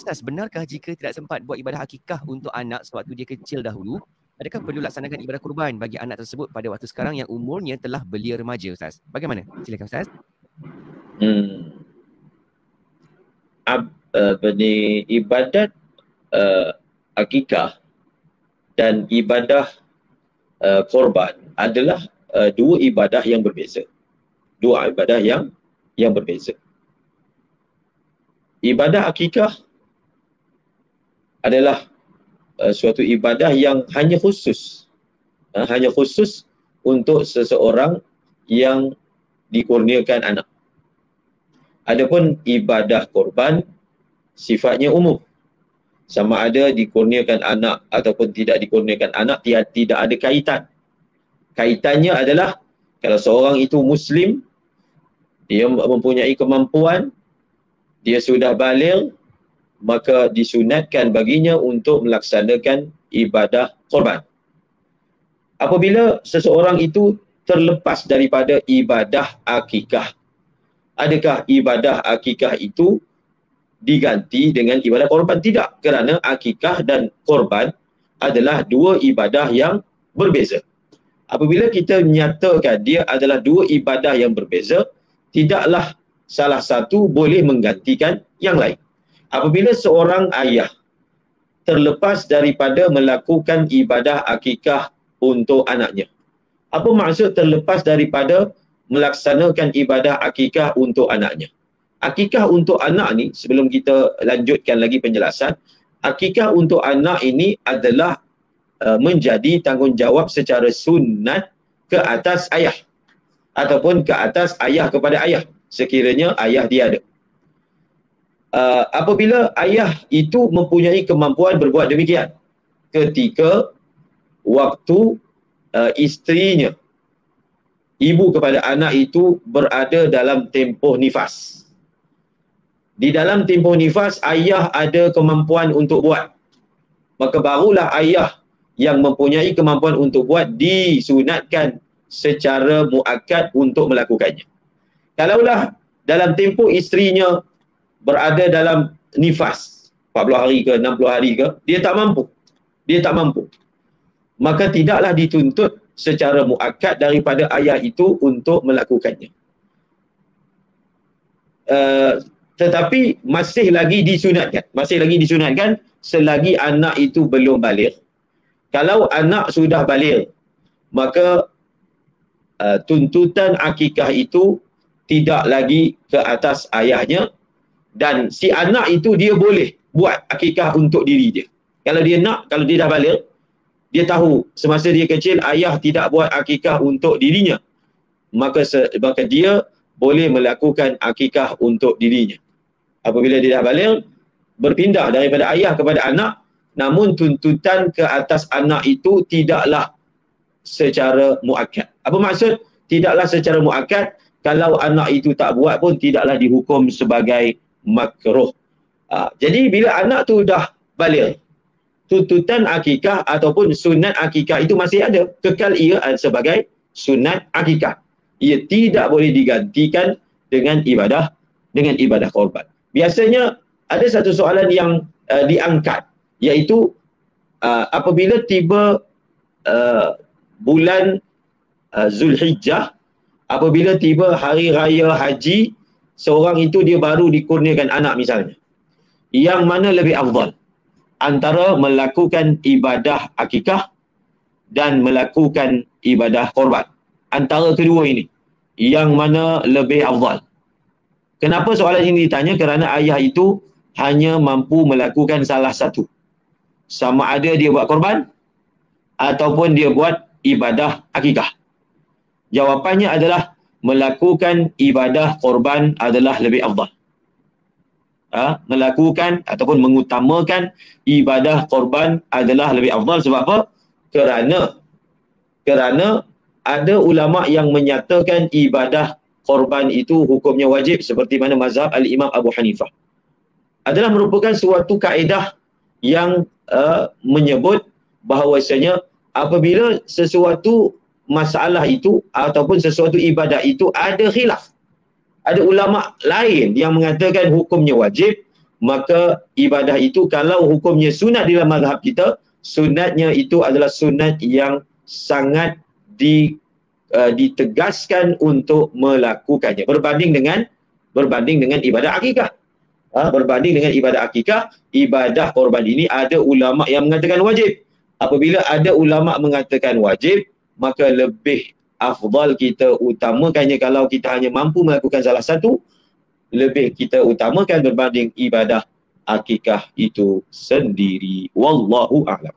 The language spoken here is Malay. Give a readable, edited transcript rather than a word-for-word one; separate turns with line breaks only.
Ustaz, benarkah jika tidak sempat buat ibadah akikah untuk anak sewaktu dia kecil dahulu, adakah perlu laksanakan ibadah kurban bagi anak tersebut pada waktu sekarang yang umurnya telah belia remaja, Ustaz? Bagaimana? Silakan Ustaz.
Ibadat akikah dan ibadah korban adalah dua ibadah yang berbeza. Dua ibadah yang berbeza. Ibadah akikah adalah suatu ibadah yang hanya khusus untuk seseorang yang dikurniakan anak. Adapun ibadah korban sifatnya umum. Sama ada dikurniakan anak ataupun tidak dikurniakan anak, tidak ada kaitan. Kaitannya adalah kalau seorang itu Muslim, dia mempunyai kemampuan, dia sudah baligh, maka disunatkan baginya untuk melaksanakan ibadah korban. Apabila seseorang itu terlepas daripada ibadah akikah, adakah ibadah akikah itu diganti dengan ibadah korban? Tidak, kerana akikah dan korban adalah dua ibadah yang berbeza. Apabila kita menyatakan dia adalah dua ibadah yang berbeza, tidaklah salah satu boleh menggantikan yang lain. Apabila seorang ayah terlepas daripada melakukan ibadah akikah untuk anaknya, apa maksud terlepas daripada melaksanakan ibadah akikah untuk anaknya? Akikah untuk anak ni, sebelum kita lanjutkan lagi penjelasan, akikah untuk anak ini adalah menjadi tanggungjawab secara sunat ke atas ayah ataupun ke atas ayah kepada ayah sekiranya ayah dia ada. Apabila ayah itu mempunyai kemampuan berbuat demikian ketika waktu isterinya, ibu kepada anak itu berada dalam tempoh nifas. Di dalam tempoh nifas, ayah ada kemampuan untuk buat. Maka barulah ayah yang mempunyai kemampuan untuk buat disunatkan secara muakkad untuk melakukannya. Kalaulah dalam tempoh isterinya berada dalam nifas 40 hari ke 60 hari ke, dia tak mampu, maka tidaklah dituntut secara muakkad daripada ayah itu untuk melakukannya. Tetapi masih lagi disunatkan selagi anak itu belum baligh. Kalau anak sudah baligh, maka tuntutan akikah itu tidak lagi ke atas ayahnya, dan si anak itu dia boleh buat akikah untuk diri dia. Kalau dia dah baligh, dia tahu semasa dia kecil ayah tidak buat akikah untuk dirinya, maka dia boleh melakukan akikah untuk dirinya. Apabila dia dah baligh, berpindah daripada ayah kepada anak, namun tuntutan ke atas anak itu tidaklah secara muakkad. Apa maksud tidaklah secara muakkad? Kalau anak itu tak buat pun tidaklah dihukum sebagai makruh. Jadi bila anak tu dah baligh, tuntutan akikah ataupun sunat akikah itu masih ada, kekal ia sebagai sunat akikah. Ia tidak boleh digantikan dengan ibadah korban. Biasanya ada satu soalan yang diangkat, iaitu apabila tiba bulan Zulhijjah, apabila tiba hari raya haji, seorang itu dia baru dikurniakan anak misalnya, yang mana lebih afdal antara melakukan ibadah akikah dan melakukan ibadah korban? Antara kedua ini, yang mana lebih afdal? Kenapa soalan ini ditanya? Kerana ayah itu hanya mampu melakukan salah satu. Sama ada dia buat korban ataupun dia buat ibadah akikah. Jawapannya adalah melakukan ibadah korban adalah lebih afdal. Melakukan ataupun mengutamakan ibadah korban adalah lebih afdal. Sebab apa? Kerana ada ulama yang menyatakan ibadah korban itu hukumnya wajib, seperti mana mazhab Al-Imam Abu Hanifah. Adalah merupakan suatu kaedah yang menyebut bahawasanya apabila sesuatu masalah itu ataupun sesuatu ibadah itu ada khilaf, ada ulama lain yang mengatakan hukumnya wajib, maka ibadah itu kalau hukumnya sunat dalam mazhab kita, sunatnya itu adalah sunat yang sangat ditegaskan untuk melakukannya berbanding dengan ibadah akikah. Berbanding dengan ibadah akikah, ibadah korban ini ada ulama yang mengatakan wajib. Apabila ada ulama mengatakan wajib, maka lebih afdal kita utamakannya. Kalau kita hanya mampu melakukan salah satu, lebih kita utamakan berbanding ibadah akikah itu sendiri. Wallahu a'lam.